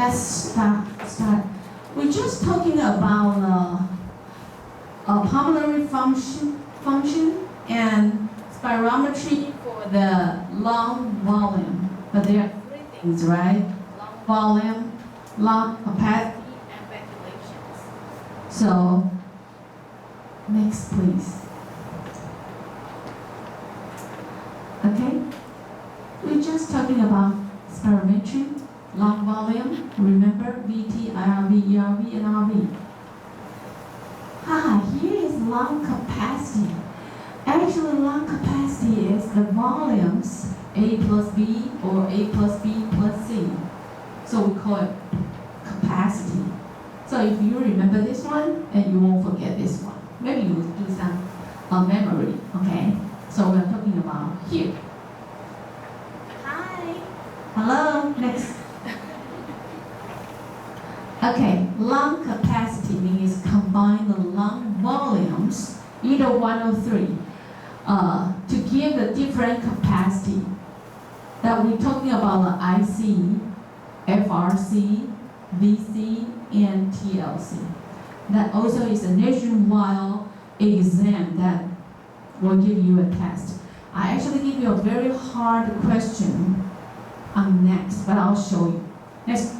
let's start. We're just talking about a pulmonary function and spirometry for the lung volume. But there are three things, right? Lung volume, lung capacity, and ventilations. So, next please. Okay? We're just talking about spirometry, lung volume, remember VT, IRV, ERV, and RV. Here is lung capacity. Actually, lung capacity is the volumes A plus B or A plus B plus C. So we call it capacity. So if you remember this one, and you won't forget this one. Maybe you will do some memory, okay? So we're talking about here. Hi. Hello, next. Okay, lung capacity means combine the lung volumes, either one or three, to give the different capacity. That we're talking about the IC, FRC, VC, and TLC. That also is a nationwide exam that will give you a test. I actually give you a very hard question on next, but I'll show you. Next.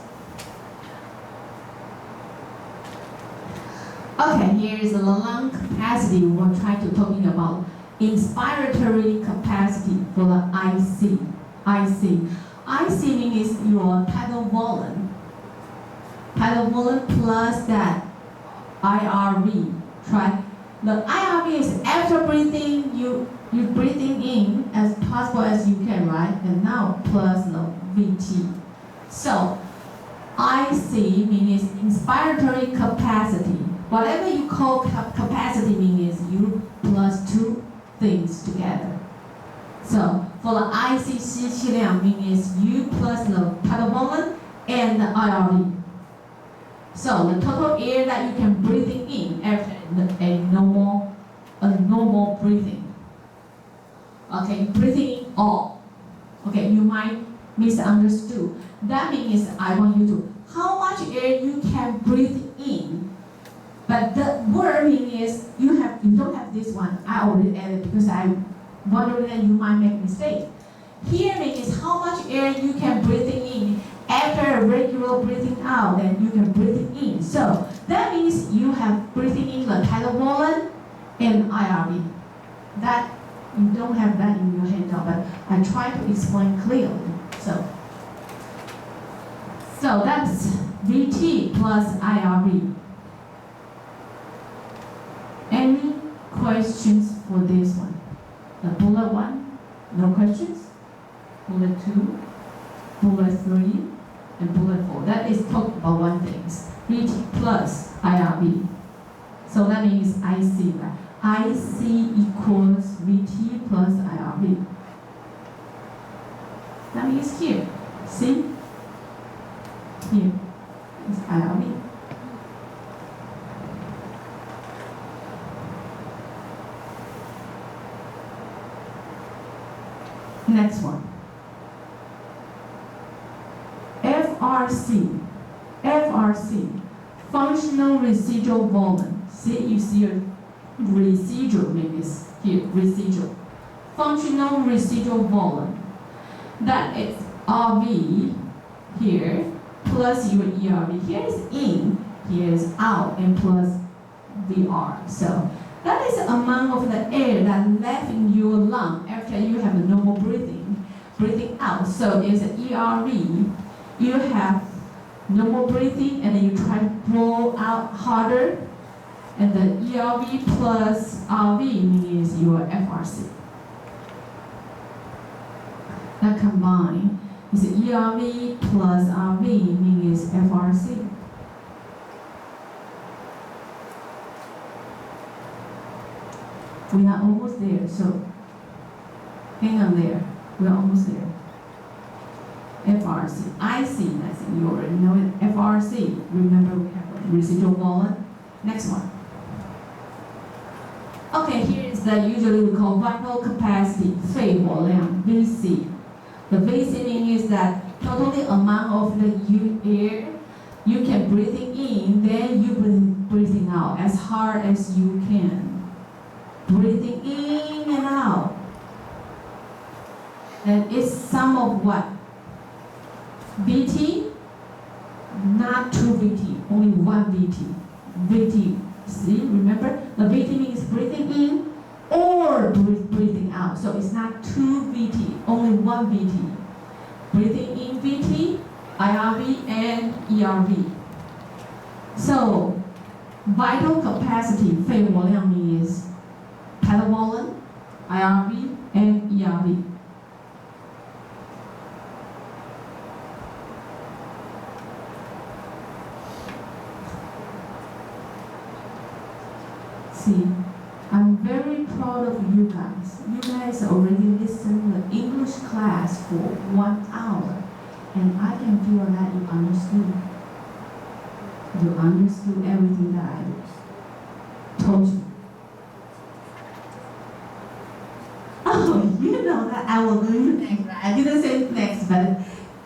Okay, here is the lung capacity. We're trying to talking about inspiratory capacity for the IC. IC means your tidal volume. Tidal volume plus that IRV. Try. The IRV is after breathing, you breathing in as possible as you can, right? And now plus the VT. So IC means inspiratory capacity. Whatever you call capacity means you plus two things together. So for the IC 吸气量 means you plus the tidal volume and the IRV. So the total air that you can breathe in after a normal breathing. Okay, breathing in all. Okay, you might misunderstood. That means I want you to how much air you can breathe in. But the word is you don't have this one. I already added because I wondering that you might make mistake. Here means how much air you can breathe in after a regular breathing out, then you can breathe in. So that means you have breathing in the tidal volume and IRV. That you don't have that in your handout, but I try to explain clearly. So that's VT plus IRV. Any questions for this one? The bullet one, no questions. Bullet 2, bullet 3, and bullet 4. That is talking about one thing. VT plus IRV. So that means IC, right? IC equals VT plus IRV. That means here. See? Here is IRV. Next one. FRC, functional residual volume. See, you see a residual means here, residual. Functional residual volume. That is RV here plus your ERV. Here is in, here is out, and plus VR. So that is the amount of the air that left in your lung after you have a normal breathing out. So it's an ERV. You have normal breathing and then you try to blow out harder. And the ERV plus RV means your FRC. That combined is ERV plus RV means FRC. We are almost there, so hang on there. We are almost there. FRC. IC, that's it. You already know it. FRC. Remember we have a residual volume. Next one. Okay, here is the usually we call vital capacity, 肺活量, VC. The VC means that totally amount of the air you can breathing in, then you breathing out as hard as you can. Breathing in and out. And it's sum of what? VT? Not 2 VT, only 1 VT. VT, see, remember? The VT means breathing in or breathing out. So it's not 2 VT, only 1 VT. Breathing in VT, IRV, and ERV. So, vital capacity, 肺活量 means tidal volume, IRV, and ERV. See, I'm very proud of you guys. You guys already listened to the English class for 1 hour. And I can feel that you understood. You understood everything that I told you. Oh, you know that I will do you next, right? I didn't say next, but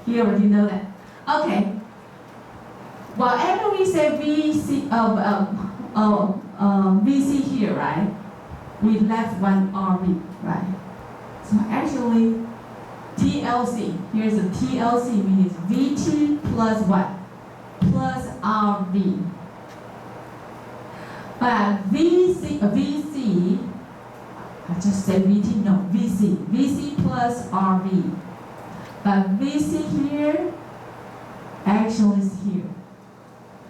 you already know that. Okay. Whatever we say VC, VC here, right? We left one RV, right? So actually, TLC, here's a TLC, means VT plus what? Plus RV. But VC, I just said VT, no, VC plus RV. But VC here, actually is here.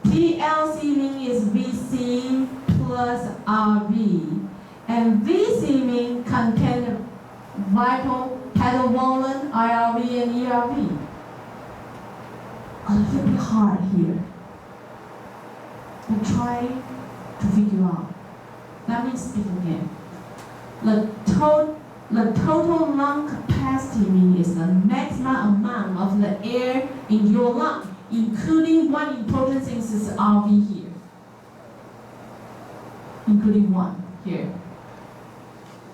TLC means VC plus RV. And VC means contain vital, tidal volume, IRV, and ERV. A little bit hard here. But try to figure out. Let me speak again. The total lung capacity means the maximum amount of the air in your lung, including one important thing is RV here. Including one here.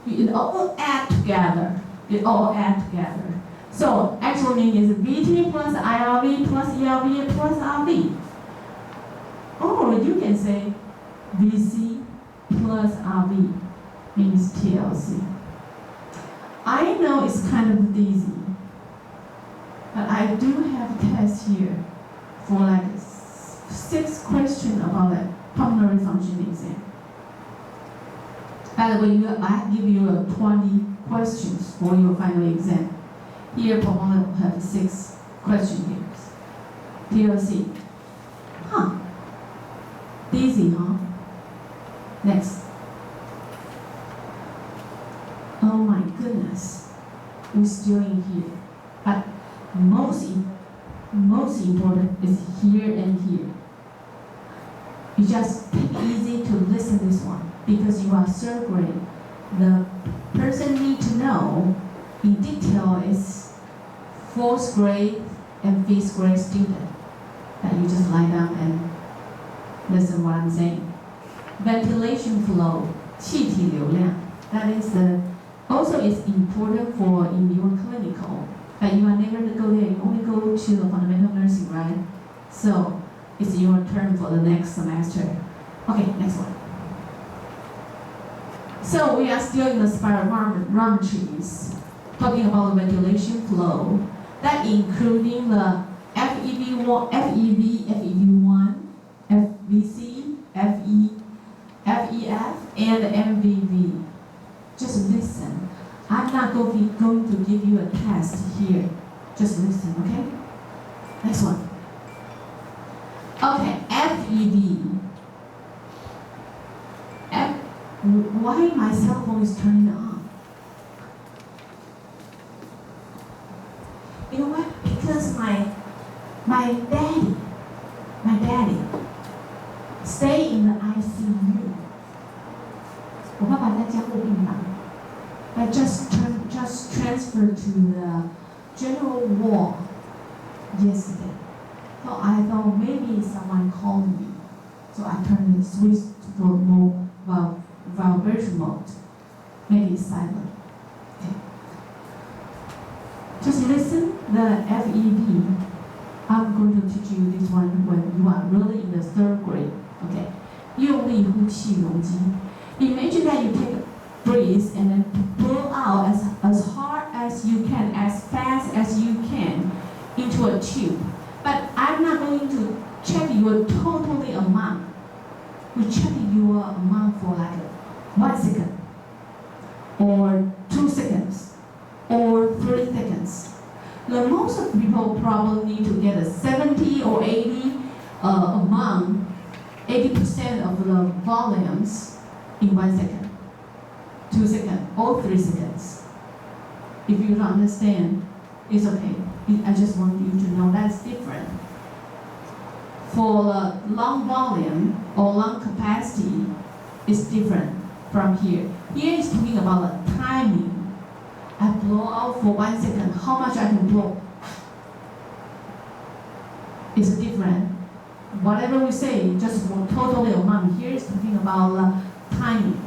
It all add together. It all add together. So actually means VT plus IRV plus ERV plus RV. Or you can say VC plus RV means TLC. I know it's kind of easy, but I do have tests here for like 6 questions about like pulmonary function exam. By the way, I give you 20 questions for your final exam. Here, pulmonary will have 6 questions here. TLC. Huh. Easy, huh? Next. Oh my goodness. We're still in here. But most important is here and here. You just take it easy to listen to this one because you are 3rd grade. The person need to know in detail is 4th grade and 5th grade student. That you just lie down and listen what I'm saying. Ventilation flow, 气体流量. That is also is important for in your clinical. But you are never to go there. You only go to the fundamental nursing, right? So it's your turn for the next semester. Okay, next one. So we are still in the spirometries, talking about the ventilation flow. That including the FEV1, FEV1, FVC, FEF, and MVV. Just listen. I'm not going to give you a test here. Just listen, okay? Next one. Okay, FEV. Why my cell phone is turning on? You know what? Because my daddy stay in the ICU. 我爸爸在加护病房。I just transferred to the general ward yesterday. So I thought maybe someone called me. So I turned the switch to vibration mode. Maybe it's silent. Okay. Just listen the FEV, I'm going to teach you this one when you are really in the 3rd grade. Okay. 用力呼气容积. Imagine that you take a breath and then blow out as hard as you can, as fast as you can into a tube. But I'm not going to check your totally amount. We check your amount for like 1 second, or 2 seconds, or 3 seconds. The most of people probably need to get a 70 or 80 amount, 80% of the volumes in 1 second, 2 seconds, or 3 seconds. If you don't understand, it's okay. I just want you to know that's different. For the lung volume or lung capacity, it's different from here. Here is talking about the timing. I blow out for 1 second. How much I can blow? It's different. Whatever we say, just for totally amount. Here is talking about the timing.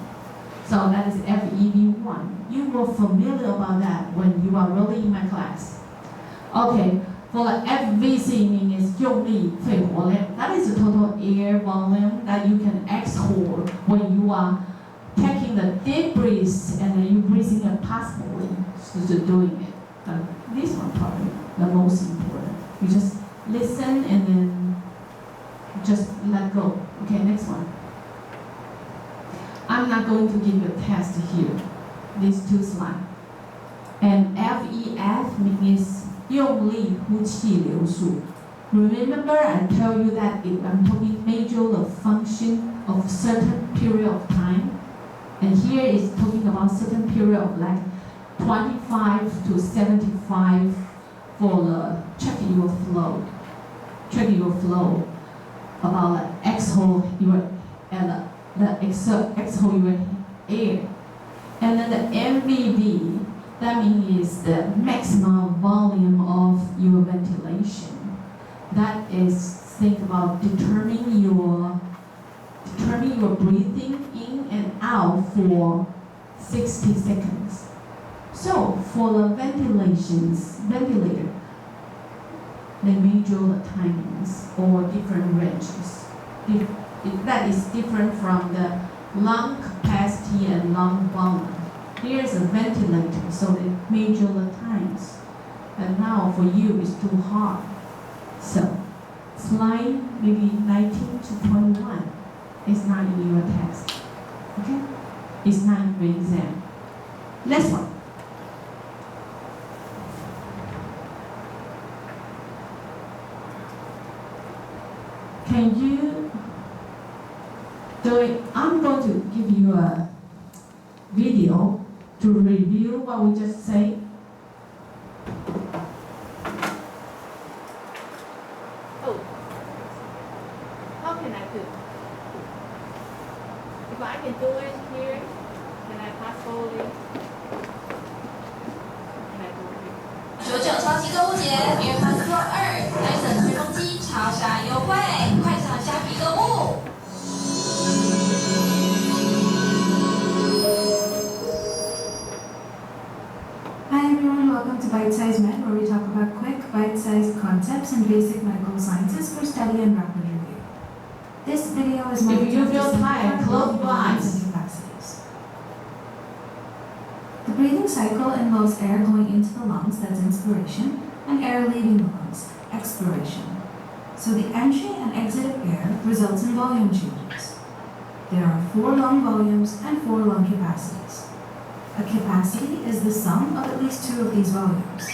So that is FEV1. You were familiar about that when you are really in my class. Okay, for the FVC means 用力肺活量. That is the total air volume that you can exhale when you are taking the deep breath and then you breathing passively to doing it. This one probably the most important. You just listen and then just let go. Okay, next one. I'm not going to give you a test here. These 2 slides. And FEF means 用力呼气流速. Remember I tell you that I'm talking measure the function of certain period of time. And here is talking about certain period of like 25 to 75 for the check your flow. Check your flow about the exhale your and the exhale your air. And then the MVV, that means the maximum volume of your ventilation. That is think about determining your breathing in and out for 60 seconds. So for the ventilator, they measure the timings or different ranges. That is different from the lung capacity and lung volume. Here's a ventilator, so they measure the times. And now for you, it's too hard. So slide maybe 19 to 21. It's not in your text. Okay? It's not in the exam. Next one. Can you do it? I'm going to give you a video to review what we just said. Oh, how can I do? If I can do it here, can I pass forward it? Can I do it here? 99超级购物节约款422，戴森吹风机超杀优惠，快上虾皮购物。Hi everyone, welcome to Bite Size Med, where we talk about quick, bite-sized concepts and basic medical sciences for study and rapid review. This video is meant If you to feel tired, close your eyes. and capacities. The breathing cycle involves air going into the lungs, that's inspiration, and air leaving the lungs, expiration. So the entry and exit of air results in volume changes. There are 4 lung volumes and 4 lung capacities. A capacity is the sum of at least 2 of these volumes.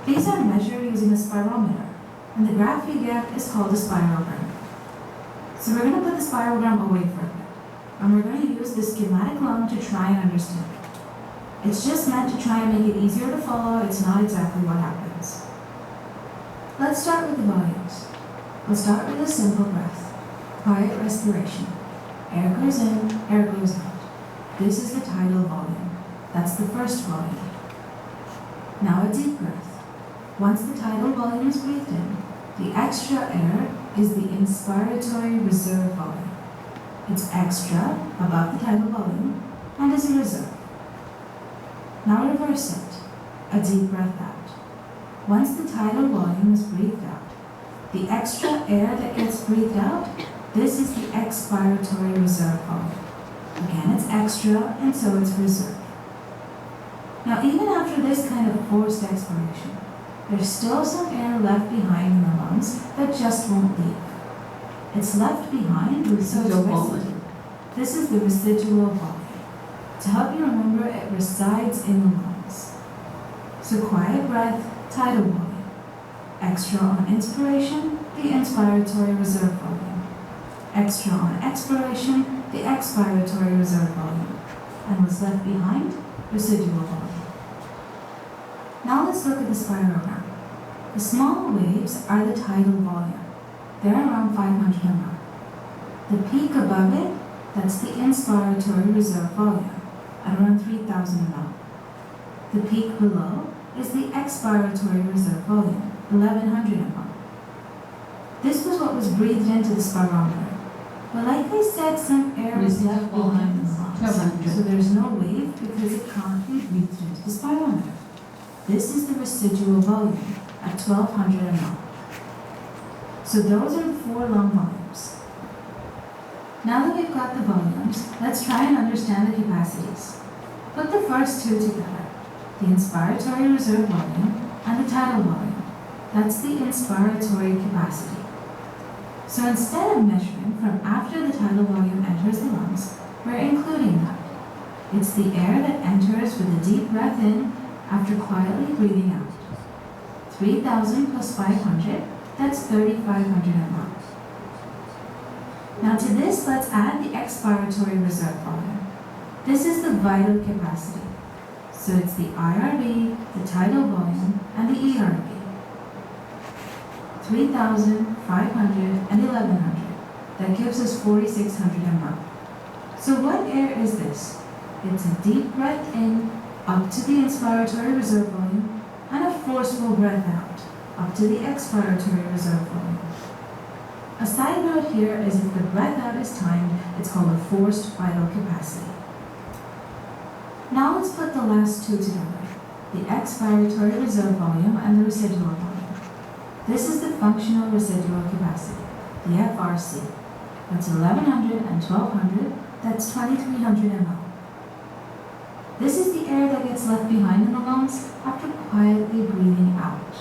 These are measured using a spirometer, and the graph you get is called a spirogram. So we're going to put the spirogram away for a bit, and we're going to use the schematic lung to try and understand it. It's just meant to try and make it easier to follow. It's not exactly what happens. Let's start with the volumes. We'll start with a simple breath. Quiet respiration. Air goes in, air goes out. This is the tidal volume. That's the first volume. Now a deep breath. Once the tidal volume is breathed in, the extra air is the inspiratory reserve volume. It's extra above the tidal volume and is a reserve. Now reverse it. A deep breath out. once the tidal volume is breathed out. The extra air that gets breathed out, this is the expiratory reserve volume. Again, it's extra, and so it's reserve. Now, even after this kind of forced expiration, there's still some air left behind in the lungs that just won't leave. It's left behind, so it's residue. This is the residual volume. To help you remember, it resides in the lungs. So quiet breath, tidal volume. Extra on inspiration, the inspiratory reserve volume. Extra on expiration, the expiratory reserve volume. And what's left behind? Residual volume. Now let's look at the spirogram. The small waves are the tidal volume. They're around 500 ml. The peak above it, that's the inspiratory reserve volume, at around 3,000 ml. The peak below is the expiratory reserve volume, 1,100 ml. This was what was breathed into the spirometer. But like I said, some air was left behind in the lungs. So there's no wave because it can't be breathed into the spirometer. This is the residual volume at 1,200 ml. So those are the 4 lung volumes. Now that we've got the volumes, let's try and understand the capacities. Put the first two together, the inspiratory reserve volume and the tidal volume. That's the inspiratory capacity. So instead of measuring from after the tidal volume enters the lungs, we're including that. It's the air that enters with a deep breath in after quietly breathing out. 3,000 plus 500, that's 3,500 ml. Now to this, let's add the expiratory reserve volume. This is the vital capacity. So it's the IRV, the tidal volume, and the ERV. 3,000, 500, and 1,100. That gives us 4,600 ml. So what air is this? It's a deep breath in, up to the inspiratory reserve volume, and a forceful breath out, up to the expiratory reserve volume. A side note here is if the breath out is timed, it's called a forced vital capacity. Now let's put the last two together, the expiratory reserve volume and the residual volume. This is the functional residual capacity, the FRC. That's 1,100 and 1,200, that's 2,300 ml. This is the air that gets left behind in the lungs after quietly breathing out.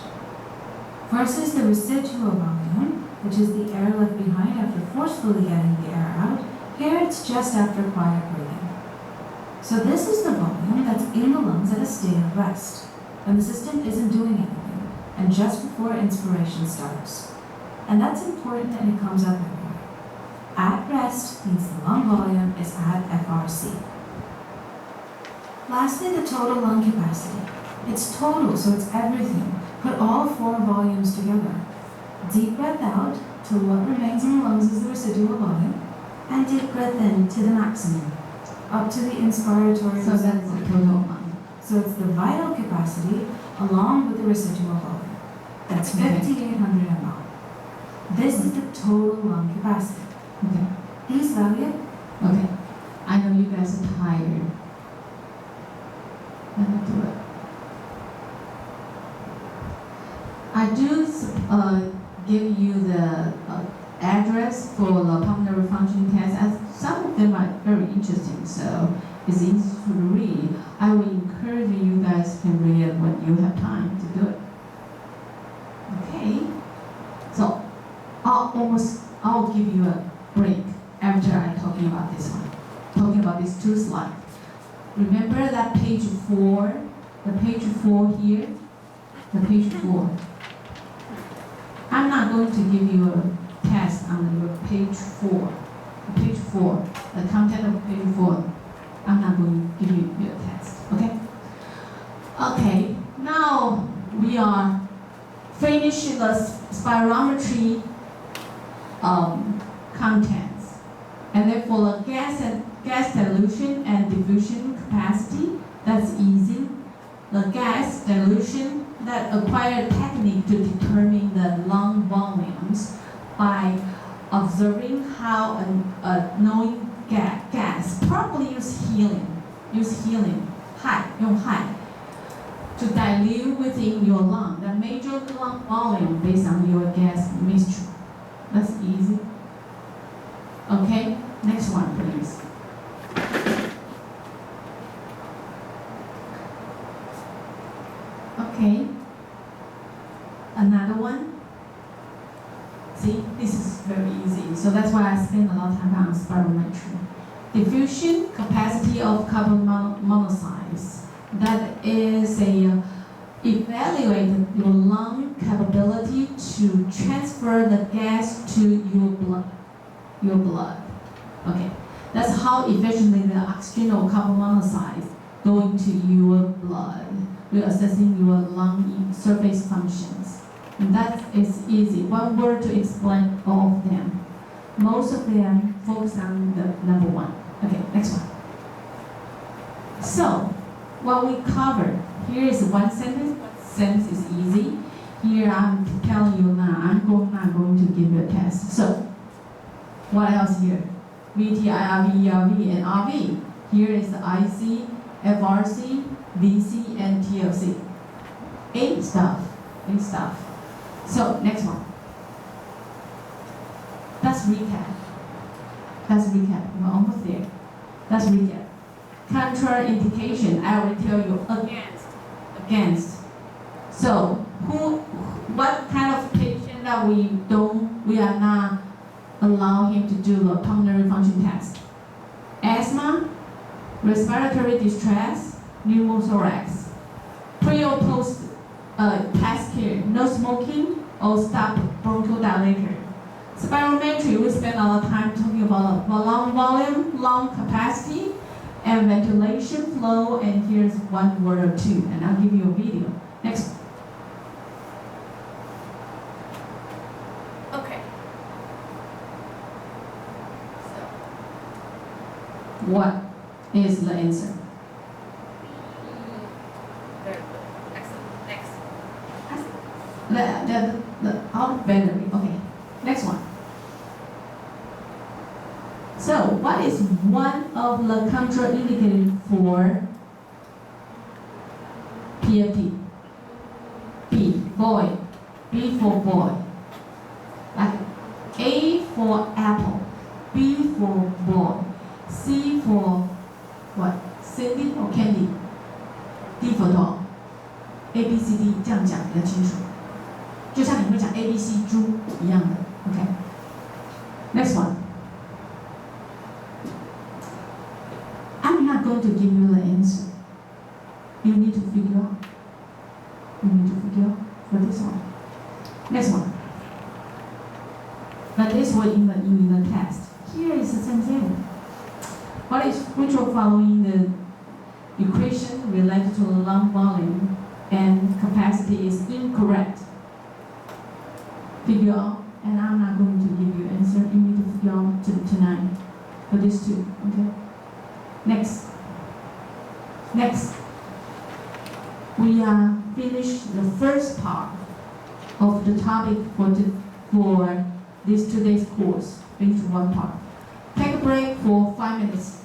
Versus the residual volume, which is the air left behind after forcefully getting the air out, here it's just after quiet breathing. So this is the volume that's in the lungs at a state of rest, when the system isn't doing anything, and just before inspiration starts. And that's important and it comes up everywhere. At rest means the lung volume is at FRC. Lastly, the total lung capacity. It's total, so it's everything. Put all 4 volumes together. Deep breath out till what remains in the lungs is the residual volume, and deep breath in to the maximum, up to the inspiratory. So that's the total lung. So it's the vital capacity along with the residual volume. That's 5,800 ml. This is the total lung capacity. Okay. Please, Lavia. Okay. I know you guys are tired. Let me do it. I do give you the address for the pulmonary function test, as some of them are very interesting, so it's easy to read. I will encourage you guys to read it when you have time to do it. Okay, so I'll give you a break after I'm talking about this one, talking about these 2 slides. Remember that page 4, the page 4 here, the page 4. I'm not going to give you a test on your page 4. Page 4, the content of page 4. I'm not going to give you a test, okay? Okay, now we are finishing the spirometry contents. And then for the gas dilution and diffusion capacity, that's easy. The gas dilution, that acquired technique to determine the lung volumes by observing how a knowing gas, probably use helium, 氦, 用氦. to dilute within your lung, the major lung volume based on your gas mixture. That's easy. Okay, next one, please. Okay, another one. See, this is very easy. So that's why I spend a lot of time on spirometry. Diffusion capacity of carbon monoxides. That is a evaluate your lung capability to transfer the gas to your blood. Okay, that's how efficiently the oxygen or carbon monoxide go into your blood. We're assessing your lung surface functions. And that is easy. One word to explain all of them. Most of them focus on the number one. Okay, next one. So, what we covered, here is one sentence. One sentence is easy. Here I'm telling you now, I'm not going to give you a test. So, what else here? VT, IRV, ERV, and RV. Here is the IC, FRC, VC, and TLC. 8 stuff. So, next one. Let's recap. We're almost there. Let's recap. Contraindication, I already tell you, against. So, what kind of patient that we are not allow him to do the pulmonary function test? Asthma, respiratory distress, pneumothorax. Pre or post test care, no smoking or stop bronchodilator. Spirometry, we spend a lot of time talking about lung volume, lung capacity, and ventilation flow, and here's one word or two, and I'll give you a video. Next. Okay. So, What is the answer? very good. Excellent. Next. The out battery. Okay. Next one. So, what is one of the contraindicated for PFT? P, boy. B for boy. Like A for apple. B for boy. C for what? Cindy or candy? D for dog. A B C D 这样讲比较清楚，就像你会讲 A B C 猪一样的。OK。Next one. I'm not going to give you the answer. You need to figure out. For this one. Next one. But this one in the test. Here is the same thing. Which of following the equation related to the lung volume and capacity is incorrect? Figure out, and I'm not going to give you answer. You need to figure out tonight for these two. Okay. Next. We finished the first part of the topic for this today's course. Finish one part. Take a break for 5 minutes.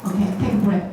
Okay, take a break.